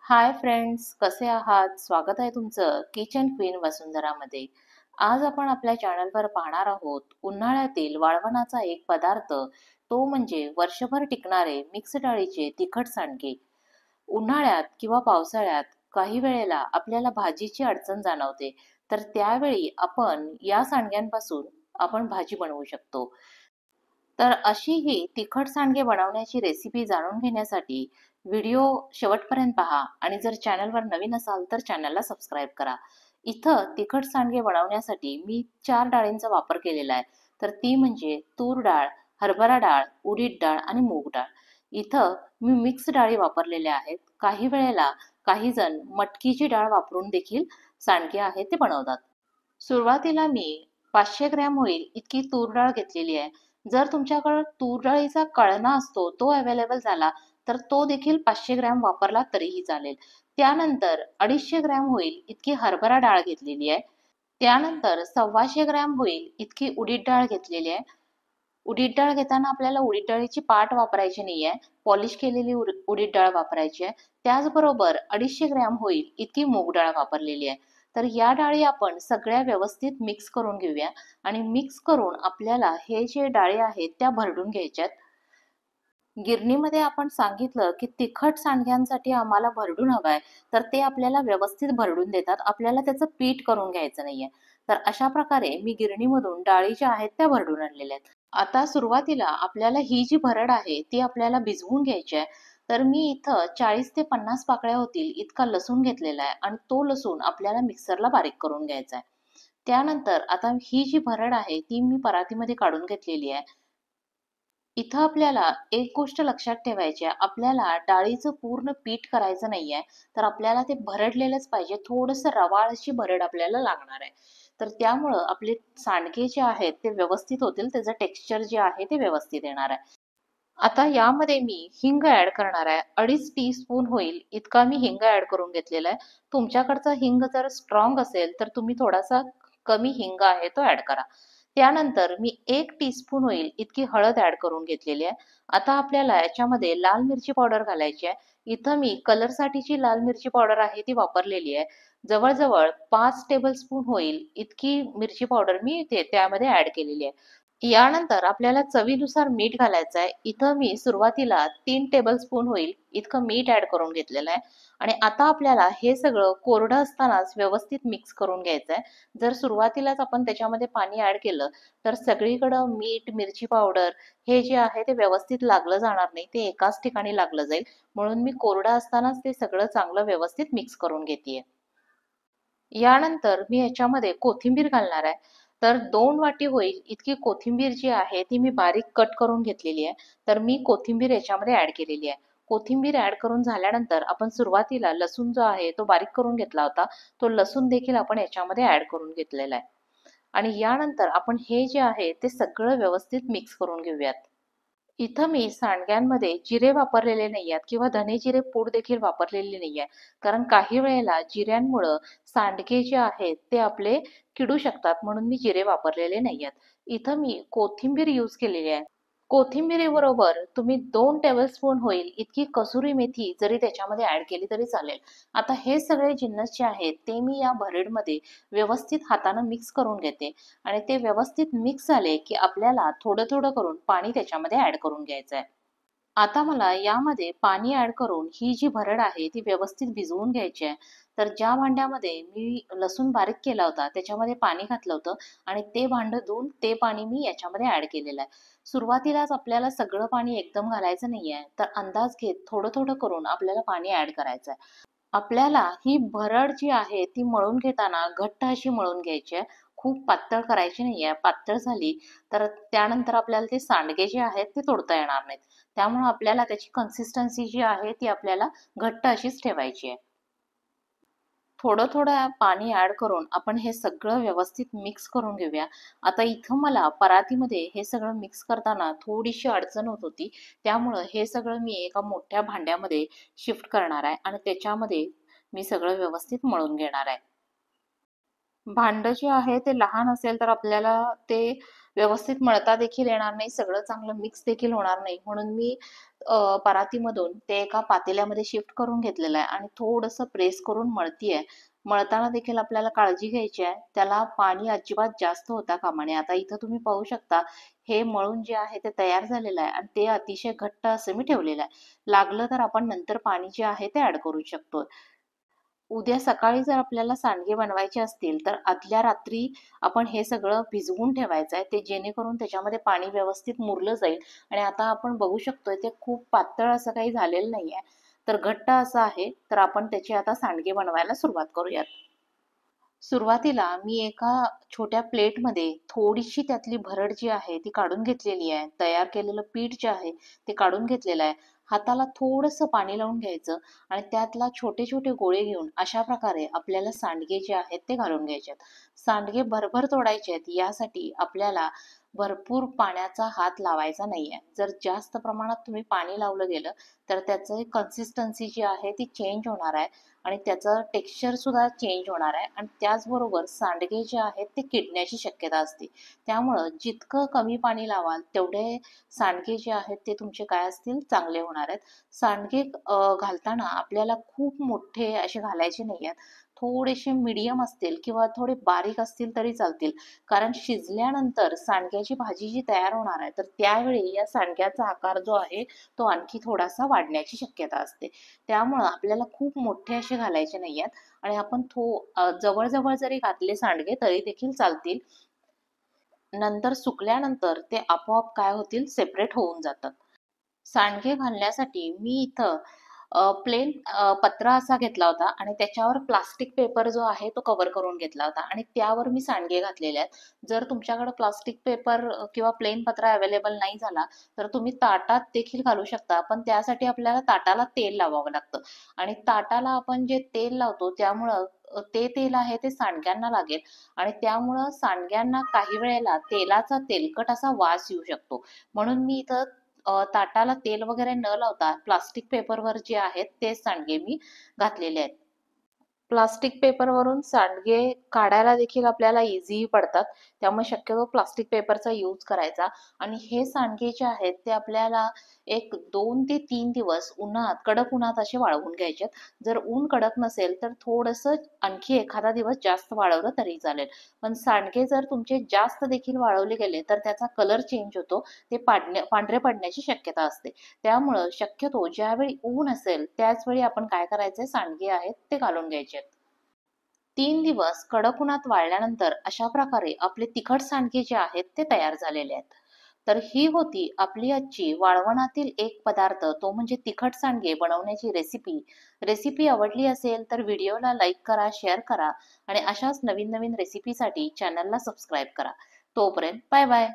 Hi friends, कसे आहात? स्वागत आहे तुमचं किचन क्वीन वसुंधरामध्ये. आज आपण आपल्या चॅनलवर पाहणार आहोत उन्हाळ्यातील वाळवणाचा एक पदार्थ, तो म्हणजे वर्षभर टिकणारे मिक्स डाळीचे तिखट सांडगे. उन्हाळ्यात किंवा पावसाळ्यात काही वेळेला आपल्याला भाजीची अडचण जाणवते, तर त्यावेळी आपण या सांडग्यांपासून भाजी बनवू शकतो. तर अशी ही तिखट सांडगे बनवण्याची रेसिपी जाणून घेण्यासाठी व्हिडिओ शेवटपर्यंत पहा आणि जर चॅनलवर नवीन असाल तर चॅनलला सबस्क्राईब करा. इथं तिखट सांडगे बनवण्यासाठी मी 4 डाळींचा वापर केलेला आहे. तर ती म्हणजे तूर डाळ, हरभरा डाळ, उडीद डाळ आणि मूग डाळ. इथं मी मिक्स डाळी वापरलेल्या आहेत. काही वेळेला काही जण मटकीची डाळ वापरून देखील सांडगे आहेत ते बनवतात. सुरुवातीला मी 500 ग्रॅम होईल इतकी तूर डाळ घेतलेली आहे. जर तुमच्याकडे तूर डाळीचा कळना असतो तो अवेलेबल झाला तर तो देखील 500 ग्रॅम वापरला तरीही चालेल. त्यानंतर 250 ग्रॅम होईल इतकी हरभरा डाळ घेतलेली आहे. त्यानंतर 125 ग्रॅम होईल इतकी उडीद डाळ घेतलेली आहे. उडीद डाळ घेताना आपल्याला उडीद डाळीची पाट वापरायची नाहीये, पॉलिश केलेली उडीद डाळ वापरायची आहे. त्याचबरोबर 250 ग्रॅम होईल इतकी मूग डाळ वापरलेली आहे. तर या डाळी आपण सगळ्या व्यवस्थित मिक्स करून घेऊया आणि मिक्स करून आपल्याला हे जे डाळी आहेत त्या भरडून घ्यायच्यात. गिरणीमध्ये आपण सांगितलं की तिखट सांडग्यांसाठी आम्हाला भरडून हवाय, तर ते आपल्याला व्यवस्थित भरडून देतात. आपल्याला त्याचं पीठ करून घ्यायचं नाहीये. तर अशा प्रकारे मी गिरणीमधून डाळी ज्या आहेत त्या भरडून आणलेल्या आहेत. आता सुरुवातीला आपल्याला ही जी भरड आहे ती आपल्याला भिजवून घ्यायची आहे. तर मी इथं 40 ते 50 पाकळ्या होतील इतका लसूण घेतलेला आहे आणि तो लसूण आपल्याला मिक्सरला बारीक करून घ्यायचा आहे. त्यानंतर आता ही जी भरड आहे ती मी परातीमध्ये काढून घेतलेली आहे. इथं आपल्याला एक गोष्ट लक्षात ठेवायची आहे, आपल्याला डाळीचं पूर्ण पीठ करायचं नाहीये, तर आपल्याला ते भरडलेलंच पाहिजे. थोडंसं रवाळ अशी भरड आपल्याला लागणार आहे. तर त्यामुळं आपले सांडगे जे आहेत ते व्यवस्थित होतील, त्याचं टेक्स्चर जे आहे ते व्यवस्थित येणार आहे. आता यामध्ये मी हिंग ऍड करणार आहे. 2.5 टीस्पून होईल इतका मी हिंग ऍड करून घेतलेला आहे. तुमच्याकडचा हिंग जर स्ट्रॉंग असेल तर तुम्ही थोडासा कमी हिंग आहे तो ऍड करा. त्यानंतर मी 1 टीस्पून होईल इतकी हळद ऍड करून घेतलेली आहे. आता आपल्याला याच्यामध्ये लाल मिरची पावडर घालायची आहे. इथं मी कलरसाठीची लाल मिरची पावडर आहे ती वापरलेली आहे. जवळजवळ 5 टेबलस्पून होईल इतकी मिरची पावडर मी त्यामध्ये ऍड केलेली आहे. यानंतर आपल्याला चवीनुसार मीठ घालायचं आहे. इथं मी सुरुवातीला 3 टेबलस्पून होईल इतकं मीठ ऍड करून घेतलेलं आहे. आणि आता आपल्याला हे सगळं कोरडं असतानाच व्यवस्थित मिक्स करून घ्यायचं आहे. जर सुरुवातीलाच आपण त्याच्यामध्ये पाणी ऍड केलं तर सगळीकडं मीठ, मिरची पावडर हे जे आहे ते व्यवस्थित लागलं जाणार नाही. ते एकाच ठिकाणी लागलं जाईल. म्हणून मी कोरडं असतानाच ते सगळं चांगलं व्यवस्थित मिक्स करून घेतेय. यानंतर मी याच्यामध्ये कोथिंबीर घालणार आहे. तर 2 वाटी होईल इतकी कोथिंबीर जी आहे ती मी बारीक कट करून घेतलेली आहे. तर मी कोथिंबीर याच्यामध्ये ऍड केलेली आहे. कोथिंबीर ऍड करून झाल्यानंतर आपण सुरुवातीला लसूण जो आहे तो बारीक करून घेतला होता, तो लसूण देखील आपण याच्यामध्ये ऍड करून घेतलेला आहे. आणि यानंतर आपण हे जे आहे ते सगळं व्यवस्थित मिक्स करून घेऊयात. इथं मी सांडग्यांमध्ये जिरे वापरलेले नाही आहेत किंवा धने जिरे पूड देखील वापरलेली नाही आहे. कारण काही वेळेला जिऱ्यांमुळं सांडगे जे आहेत ते आपले किडू शकतात, म्हणून मी जिरे वापरलेले नाही आहेत. इथं मी कोथिंबीर यूज केलेली आहे. कोथिंबिरीबरोबर तुम्ही 2 टेबलस्पून होईल इतकी कसुरी मेथी जरी त्याच्यामध्ये ऍड केली तरी चालेल. आता हे सगळे जिन्नस जे आहेत ते मी या भरडमध्ये व्यवस्थित हातानं मिक्स करून घेते आणि ते व्यवस्थित मिक्स झाले की आपल्याला थोडं थोडं करून पाणी त्याच्यामध्ये ऍड करून घ्यायचं आहे. आता मला यामध्ये पाणी ऍड करून ही जी भरड आहे ती व्यवस्थित भिजवून घ्यायची आहे. तर ज्या भांड्यामध्ये मी लसूण बारीक केला होता त्याच्यामध्ये पाणी घातलं होतं आणि ते भांडं धुवून ते पाणी मी याच्यामध्ये ऍड केलेलं आहे. सुरुवातीलाच आपल्याला सगळं पाणी एकदम घालायचं नाहीये, तर अंदाज घेत थोडं थोडं करून आपल्याला पाणी ऍड करायचं आहे. आपल्याला ही भरड जी आहे ती मळून घेताना घट्ट अशी मळून घ्यायची आहे. खूप पातळ करायची नाहीये. पातळ झाली तर त्यानंतर आपल्याला ते सांडगे जे आहेत ते तोडता येणार नाहीत. त्यामुळे आपल्याला त्याची कन्सिस्टन्सी जी आहे ती आपल्याला घट्ट अशीच ठेवायची आहे. थोडं थोडं पाणी ऍड करून आपण हे सगळं व्यवस्थित मिक्स करून घेऊया. आता इथं मला परातीमध्ये हे सगळं मिक्स करताना थोडीशी अडचण होत होती. त्यामुळं हे सगळं मी एका मोठ्या भांड्यामध्ये शिफ्ट करणार आहे आणि त्याच्यामध्ये मी सगळं व्यवस्थित मळून घेणार आहे. भांडं जे आहे ते लहान असेल तर आपल्याला ते व्यवस्थित मळता देखील येणार नाही, सगळं चांगलं मिक्स देखील होणार नाही. म्हणून मी परातीमधून ते एका पातेल्यामध्ये शिफ्ट करून घेतलेलं आहे आणि थोडंसं प्रेस करून मळतीये. मळताना देखील आपल्याला काळजी घ्यायची आहे. त्याला पाणी अजिबात जास्त होता कामा नये. आता इथं तुम्ही पाहू शकता, हे मळून जे आहे ते तयार झालेलं आहे आणि ते अतिशय घट्ट असं मी ठेवलेलं आहे. लागलं तर आपण नंतर पाणी जे आहे ते ॲड करू शकतो. उद्या सकाळी जर आपल्याला सांडगे बनवायचे असतील, तर आदल्या रात्री आपण हे सगळं भिजवून ठेवायचं आहे. ते जेणेकरून त्याच्यामध्ये पाणी व्यवस्थित मुरलं जाईल आणि आता आपण बघू शकतोय ते खूप पातळ असं काही झालेलं नाहीये. तर घट्ट असं आहे. तर आपण त्याचे आता सांडगे बनवायला सुरुवात करूयात. सुरुवातीला मी एका छोट्या प्लेटमध्ये थोडीशी त्यातली भरड जी आहे ती काढून घेतलेली आहे. तयार केलेलं पीठ जे आहे ते काढून घेतलेलं आहे. हाताला थोडंसं पाणी लावून घ्यायचं आणि त्यातला छोटे छोटे गोळे घेऊन अशा प्रकारे आपल्याला सांडगे जे आहेत ते घालून घ्यायचे आहेत. सांडगे भरभर तोडायचे आहेत, यासाठी आपल्याला भरपूर पाण्याचा हात लावायचा नाहीये. जर जास्त प्रमाणात तुम्ही पाणी लावलं गेलं तर त्याचं कन्सिस्टन्सी जी आहे ती चेंज होणार आहे आणि त्याचं टेक्स्चर सुद्धा चेंज होणार आहे आणि त्याचबरोबर सांडगे जे आहेत ते किडण्याची शक्यता असते. त्यामुळं जितकं कमी पाणी लावाल तेवढे सांडगे जे आहेत ते तुमचे काय असतील, चांगले होणार आहेत. सांडगे घालताना आपल्याला खूप मोठे असे घालायचे नाही आहेत. थोडेसे मीडियम असतील किंवा थोडे बारीक असतील तरी चालतील. कारण शिजल्यानंतर सांडग्याची भाजी जी तयार होणार आहे तर त्यावेळी या सांडग्याचा आकार जो आहे तो आणखी थोडासा वाढण्याची शक्यता असते. त्यामुळं आपल्याला खूप मोठे असे घालायचे नाहीयेत आणि आपण जवळ-जवळ जरी घातले सांडगे तरी देखील चालतील. नंतर सुकल्यानंतर ते आपोआप काय होतील, सेपरेट होऊन जातात. सांडगे घालण्यासाठी मी इथं प्लेन पत्रा असा घेतला होता आणि त्याच्यावर प्लास्टिक पेपर जो आहे तो कव्हर करून घेतला होता आणि त्यावर मी सांडगे घातलेले आहेत. जर तुमच्याकडे प्लास्टिक पेपर किंवा प्लेन पत्रा अवेलेबल नाही झाला, तर तुम्ही ताटात देखील घालू शकता. पण त्यासाठी आपल्याला ताटाला तेल लावावं लागतं आणि ताटाला आपण जे तेल लावतो त्यामुळं ते तेल आहे ते सांडग्यांना लागेल आणि त्यामुळं सांडग्यांना काही वेळेला तेलाचा तेलकट असा वास येऊ शकतो. म्हणून मी इथं ताटाला तेल वगैरे न लावता प्लास्टिक पेपरवर जे आहेत तेच सांडगे मी घातलेले आहेत. प्लास्टिक पेपरवरून सांडगे काढायला देखील आपल्याला इझी पडतात. त्यामुळे शक्यतो प्लास्टिक पेपरचा यूज करायचा आणि हे सांडगे जे आहेत ते आपल्याला एक 2 ते 3 दिवस उन्हात, कडक उन्हात असे वाळवून घ्यायचे आहेत. जर ऊन कडक नसेल तर थोडंसं आणखी एखादा दिवस जास्त वाळवलं तरी चालेल. पण सांडगे जर तुमचे जास्त देखील वाळवले गेले तर त्याचा कलर चेंज होतो. ते पांढरे पडण्याची शक्यता असते. त्यामुळं शक्यतो ज्यावेळी ऊन असेल त्याच वेळी आपण काय करायचंय, सांडगे आहेत ते घालून घ्यायचे. 3 दिवस कडक उन्हात वाळल्यानंतर अशा प्रकारे आपले तिखट सांडगे जे आहेत ते तयार झालेले आहेत. तर ही होती आपली आजची वाळवणातील एक पदार्थ, तो म्हणजे तिखट सांडगे बनवण्याची रेसिपी. रेसिपी आवडली असेल तर व्हिडिओला लाईक करा, शेअर करा आणि अशाच नवीन नवीन रेसिपीसाठी चॅनलला सबस्क्राईब करा. तोपर्यंत बाय बाय.